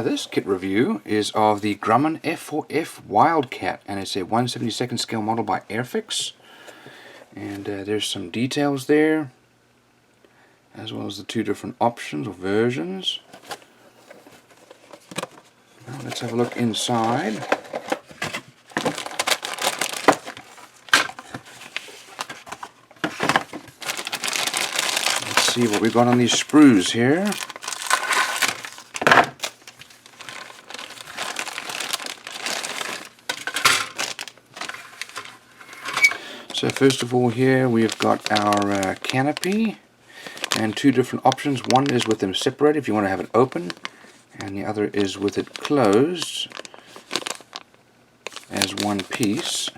This kit review is of the Grumman F4F Wildcat, and it's a 1/72nd scale model by Airfix. And there's some details there, as well as the two different options or versions. Now let's have a look inside. Let's see what we've got on these sprues here. So first of all, here we've got our canopy and two different options. One is with them separated if you want to have it open, and the other is with it closed as one piece.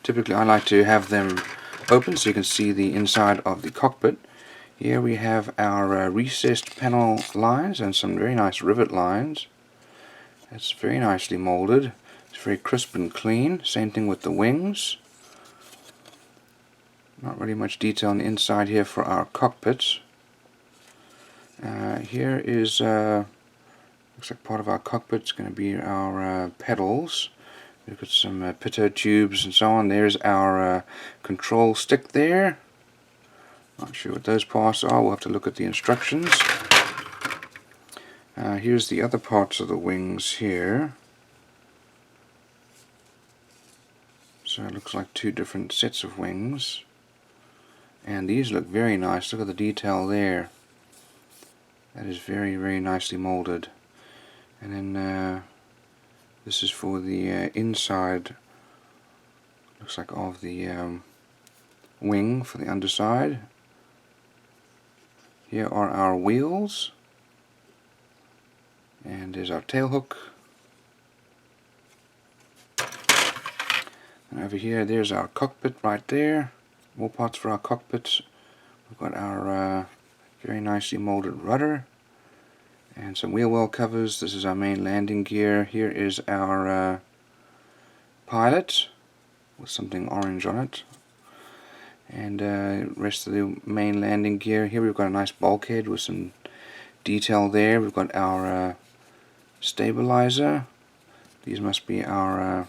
Typically I like to have them open so you can see the inside of the cockpit. Here we have our recessed panel lines and some very nice rivet lines. That's very nicely molded. It's very crisp and clean. Same thing with the wings. Not really much detail on the inside here for our cockpits. Here is looks like part of our cockpit's going to be our pedals. We've got some pitot tubes and so on. There's our control stick there. Not sure what those parts are. We'll have to look at the instructions. Here's the other parts of the wings here. So it looks like two different sets of wings. And these look very nice. Look at the detail there. That is very, very nicely molded. And then this is for the inside, looks like, of the wing for the underside. Here are our wheels. And there's our tail hook. And over here, there's our cockpit right there. More parts for our cockpits. We've got our very nicely molded rudder and some wheel well covers. This is our main landing gear. Here is our pilot with something orange on it, and rest of the main landing gear. Here we've got a nice bulkhead with some detail there. We've got our stabilizer. These must be our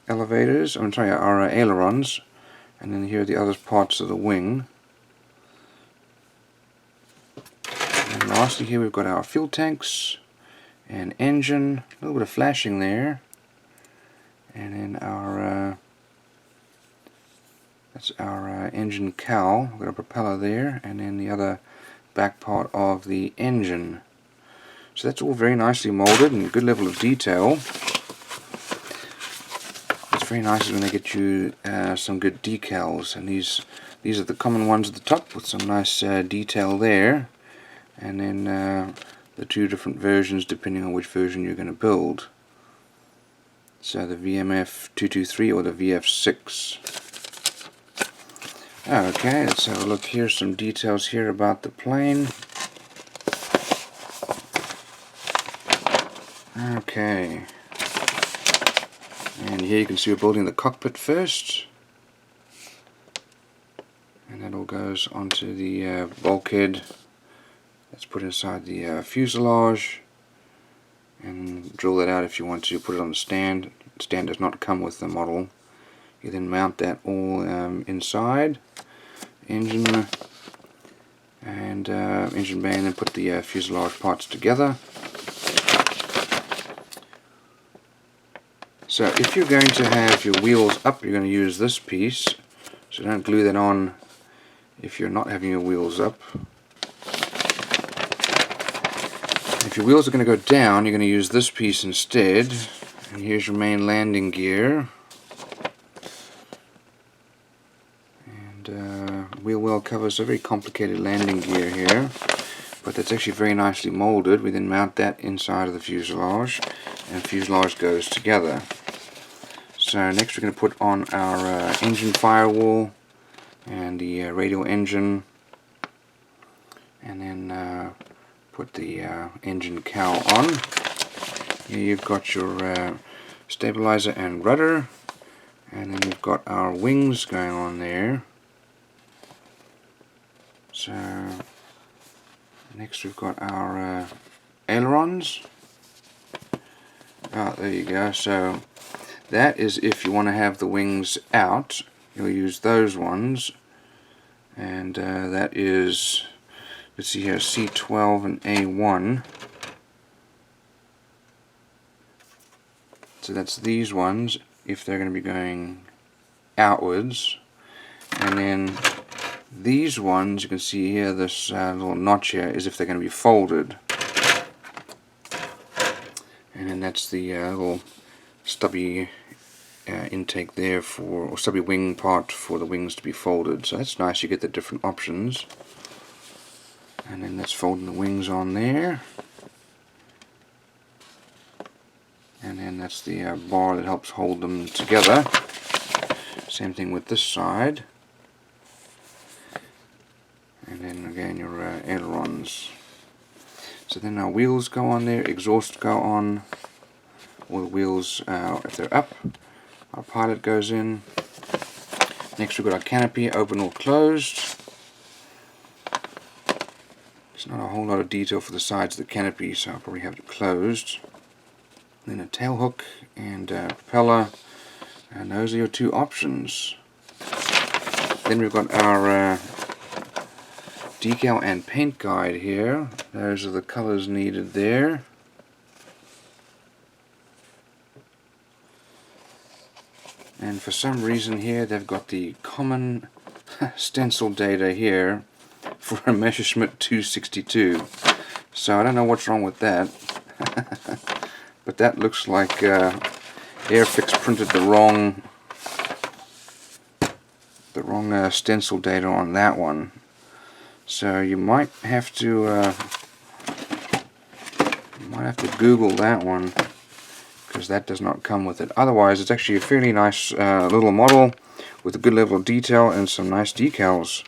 elevators. I'm sorry, our ailerons. And then here are the other parts of the wing. And lastly, here we've got our fuel tanks and engine, a little bit of flashing there, and then our that's our engine cowl. We've got a propeller there, and then the other back part of the engine. So that's all very nicely molded and good level of detail. Very nice when they get you some good decals, and these are the common ones at the top with some nice detail there, and then the two different versions depending on which version you're going to build. So the VMF 223 or the VF6. Okay, let's have a look here. Some details here about the plane. Okay. And here you can see we're building the cockpit first, and that all goes onto the bulkhead that's put inside the fuselage, and drill that out if you want to. Put it on the stand. The stand does not come with the model. You then mount that all inside engine and engine bay, and then put the fuselage parts together. So if you're going to have your wheels up, you're going to use this piece. So don't glue that on if you're not having your wheels up. If your wheels are going to go down, you're going to use this piece instead. And here's your main landing gear. And wheel well covers a very complicated landing gear here, but that's actually very nicely molded. We then mount that inside of the fuselage, and the fuselage goes together. So next we're going to put on our engine firewall and the radial engine, and then put the engine cowl on. Here you've got your stabilizer and rudder, And then we've got our wings going on there. So next we've got our ailerons. Oh, there you go. So that is if you want to have the wings out, you'll use those ones. And that is, let's see here, C12 and A1. So that's these ones if they're going to be going outwards. And then these ones, you can see here, this little notch here, is if they're going to be folded. And then that's the little stubby intake there for, or stubby wing part for the wings to be folded. So that's nice, you get the different options. And then that's folding the wings on there. And then that's the bar that helps hold them together. Same thing with this side. And then again your ailerons. So then our wheels go on there, exhaust go on. All the wheels, if they're up, our pilot goes in. Next we've got our canopy, open or closed. There's not a whole lot of detail for the sides of the canopy, so I'll probably have it closed. Then a tail hook and a propeller, and those are your two options. Then we've got our decal and paint guide here. Those are the colors needed there. And for some reason here they've got the common stencil data here for a Messerschmitt 262. So I don't know what's wrong with that. But that looks like Airfix printed the wrong stencil data on that one. So you might have to Google that one, because that does not come with it. Otherwise, it's actually a fairly nice little model with a good level of detail and some nice decals.